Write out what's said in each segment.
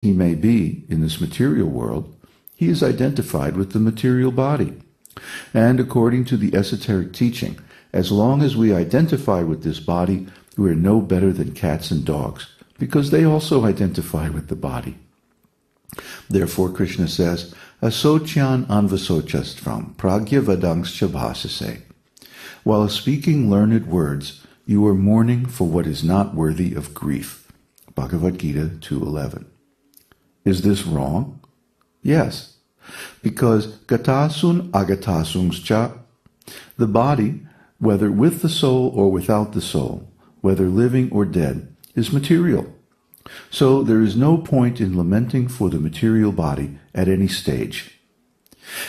he may be in this material world, he is identified with the material body. And according to the esoteric teaching, as long as we identify with this body, we are no better than cats and dogs, because they also identify with the body. Therefore, Krishna says, asocyan anvasocas tvam, prajna-vadams bhasase. While speaking learned words, you are mourning for what is not worthy of grief. Bhagavad-Gītā 2:11. Is this wrong? Yes, because gatasun agatasums cha, the body, whether with the soul or without the soul, whether living or dead, is material. So there is no point in lamenting for the material body at any stage.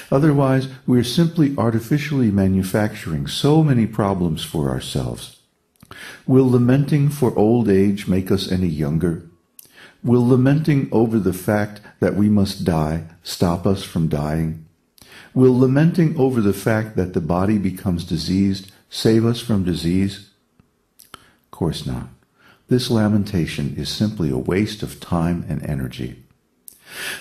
Otherwise, we are simply artificially manufacturing so many problems for ourselves. Will lamenting for old age make us any younger? Will lamenting over the fact that we must die stop us from dying? Will lamenting over the fact that the body becomes diseased save us from disease? Of course not. This lamentation is simply a waste of time and energy.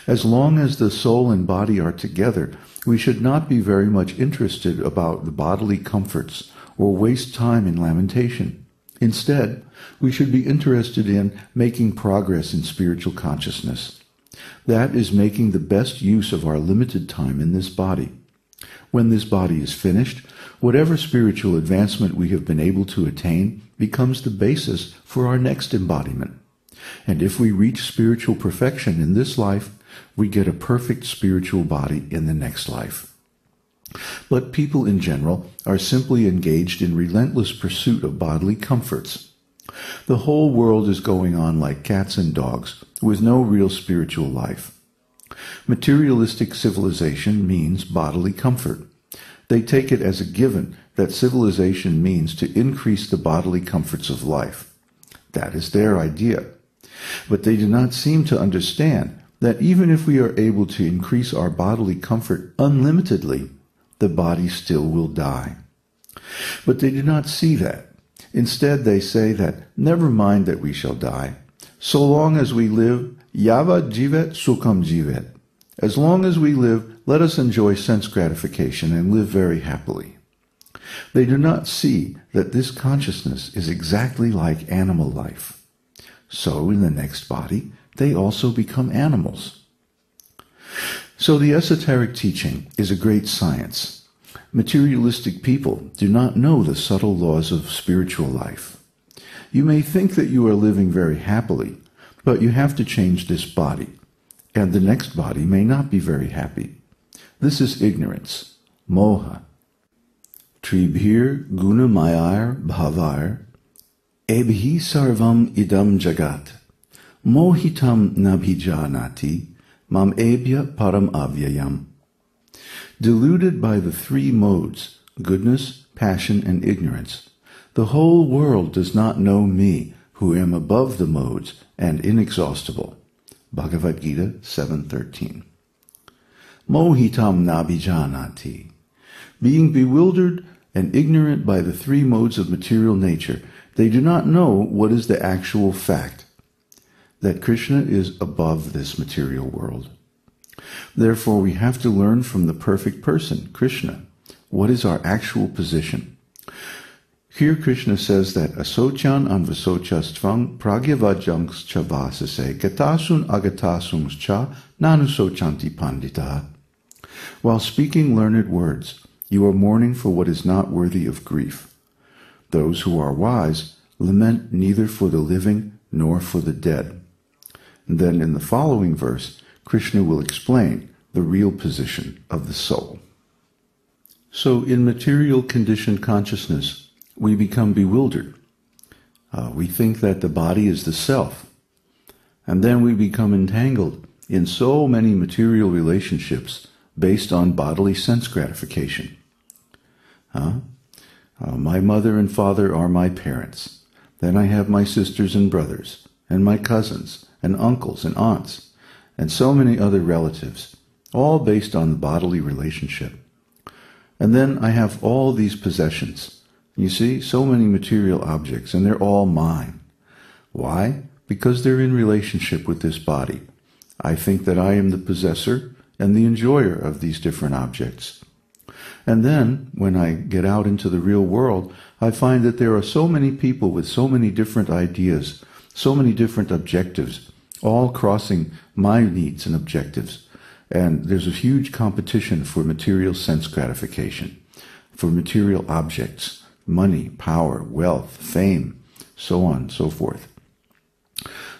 As long as the soul and body are together, we should not be very much interested about the bodily comforts or waste time in lamentation. Instead, we should be interested in making progress in spiritual consciousness. That is making the best use of our limited time in this body. When this body is finished, whatever spiritual advancement we have been able to attain becomes the basis for our next embodiment. And if we reach spiritual perfection in this life, we get a perfect spiritual body in the next life. But people in general are simply engaged in relentless pursuit of bodily comforts. The whole world is going on like cats and dogs, with no real spiritual life. Materialistic civilization means bodily comfort. They take it as a given that civilization means to increase the bodily comforts of life. That is their idea. But they do not seem to understand that even if we are able to increase our bodily comfort unlimitedly, the body still will die. But they do not see that. Instead, they say that, never mind that we shall die. So long as we live, yava jivet sukham jivet. As long as we live, let us enjoy sense gratification and live very happily. They do not see that this consciousness is exactly like animal life. So in the next body, they also become animals. So the esoteric teaching is a great science. Materialistic people do not know the subtle laws of spiritual life. You may think that you are living very happily, but you have to change this body, and the next body may not be very happy. This is ignorance, moha. Tribhir gunamayar bhavar, ebhi sarvam idam jagat, mohitam nabhijanati, mam ebhya param avyayam. Deluded by the three modes, goodness, passion, and ignorance, the whole world does not know me, who am above the modes and inexhaustible. Bhagavad-Gītā 7:13. Mohitam nabhijanati. Being bewildered and ignorant by the three modes of material nature, they do not know what is the actual fact, that Krishna is above this material world. Therefore, we have to learn from the perfect person, Krishna, what is our actual position. Here Krishna says that asocyan anvasocas tvam prajna-vadams bhasase gatasun agatasums cha nanusocanti panditah. While speaking learned words, you are mourning for what is not worthy of grief. Those who are wise lament neither for the living nor for the dead. And then in the following verse, Krishna will explain the real position of the soul. So in material conditioned consciousness, we become bewildered. We think that the body is the self. And then we become entangled in so many material relationships based on bodily sense gratification. My mother and father are my parents. Then I have my sisters and brothers, and my cousins, and uncles and aunts, and so many other relatives, all based on the bodily relationship. And then I have all these possessions. You see, so many material objects, and they're all mine. Why? Because they're in relationship with this body. I think that I am the possessor and the enjoyer of these different objects. And then, when I get out into the real world, I find that there are so many people with so many different ideas, so many different objectives, all crossing my needs and objectives. And there's a huge competition for material sense gratification, for material objects, money, power, wealth, fame, so on and so forth.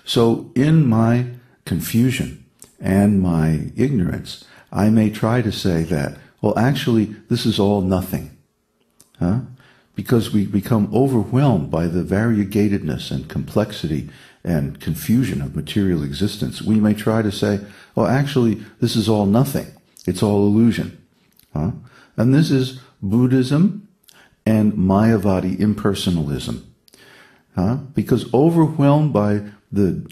So in my confusion and my ignorance, I may try to say that, well, actually, this is all nothing. Because we become overwhelmed by the variegatedness and complexity and confusion of material existence. We may try to say, well, actually, this is all nothing. It's all illusion. And this is Buddhism and Mayavadi impersonalism. Because overwhelmed by the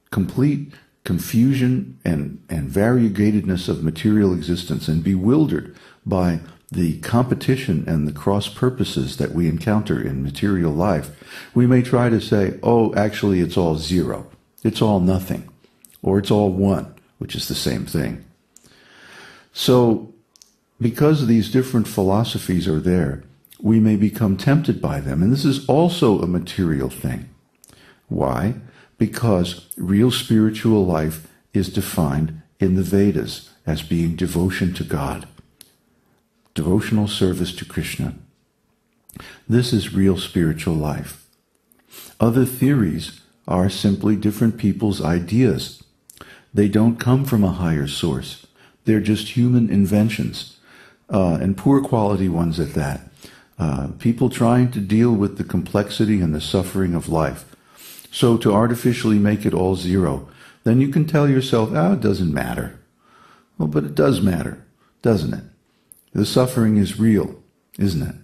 complete confusion and variegatedness of material existence and bewildered by the competition and the cross purposes that we encounter in material life, we may try to say, oh, actually it's all zero, it's all nothing, or it's all one, which is the same thing. So, because these different philosophies are there, we may become tempted by them, and this is also a material thing. Why? Because real spiritual life is defined in the Vedas as being devotion to God, devotional service to Krishna. This is real spiritual life. Other theories are simply different people's ideas. They don't come from a higher source. They're just human inventions, and poor quality ones at that. People trying to deal with the complexity and the suffering of life. So to artificially make it all zero, then you can tell yourself, it doesn't matter. Well, but it does matter, doesn't it? The suffering is real, isn't it?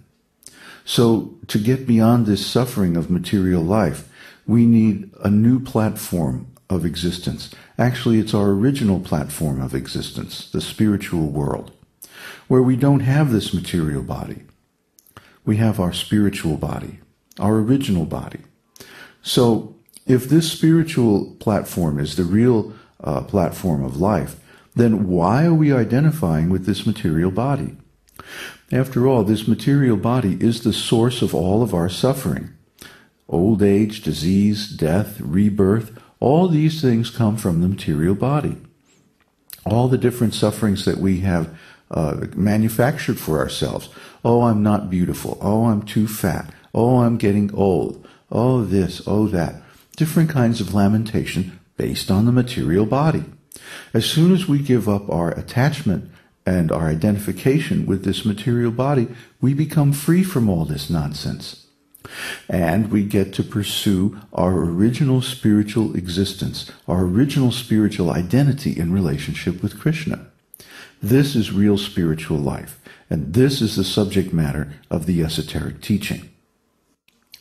So to get beyond this suffering of material life, we need a new platform of existence. Actually, it's our original platform of existence, the spiritual world, where we don't have this material body. We have our spiritual body, our original body. So if this spiritual platform is the real platform of life, then why are we identifying with this material body? After all, this material body is the source of all of our suffering. Old age, disease, death, rebirth, all these things come from the material body. All the different sufferings that we have manufactured for ourselves. Oh, I'm not beautiful. Oh, I'm too fat. Oh, I'm getting old. Oh, this, oh, that. Different kinds of lamentation based on the material body. As soon as we give up our attachment and our identification with this material body, we become free from all this nonsense. And we get to pursue our original spiritual existence, our original spiritual identity in relationship with Krishna. This is real spiritual life, and this is the subject matter of the esoteric teaching.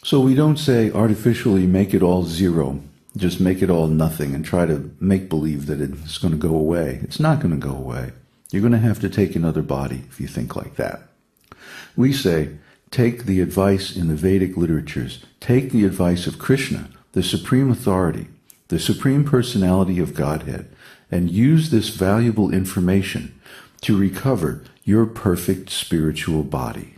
So we don't say artificially make it all zero, just make it all nothing and try to make believe that it's going to go away. It's not going to go away. You're going to have to take another body if you think like that. We say, take the advice in the Vedic literatures, take the advice of Krishna, the supreme authority, the supreme personality of Godhead, and use this valuable information to recover your perfect spiritual body.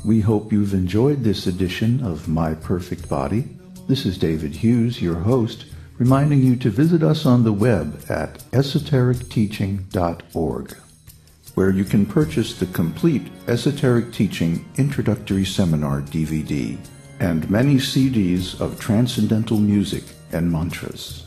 We hope you've enjoyed this edition of My Perfect Body. This is David Hughes, your host, reminding you to visit us on the web at esotericteaching.org, where you can purchase the complete Esoteric Teaching Introductory Seminar DVD and many CDs of transcendental music and mantras.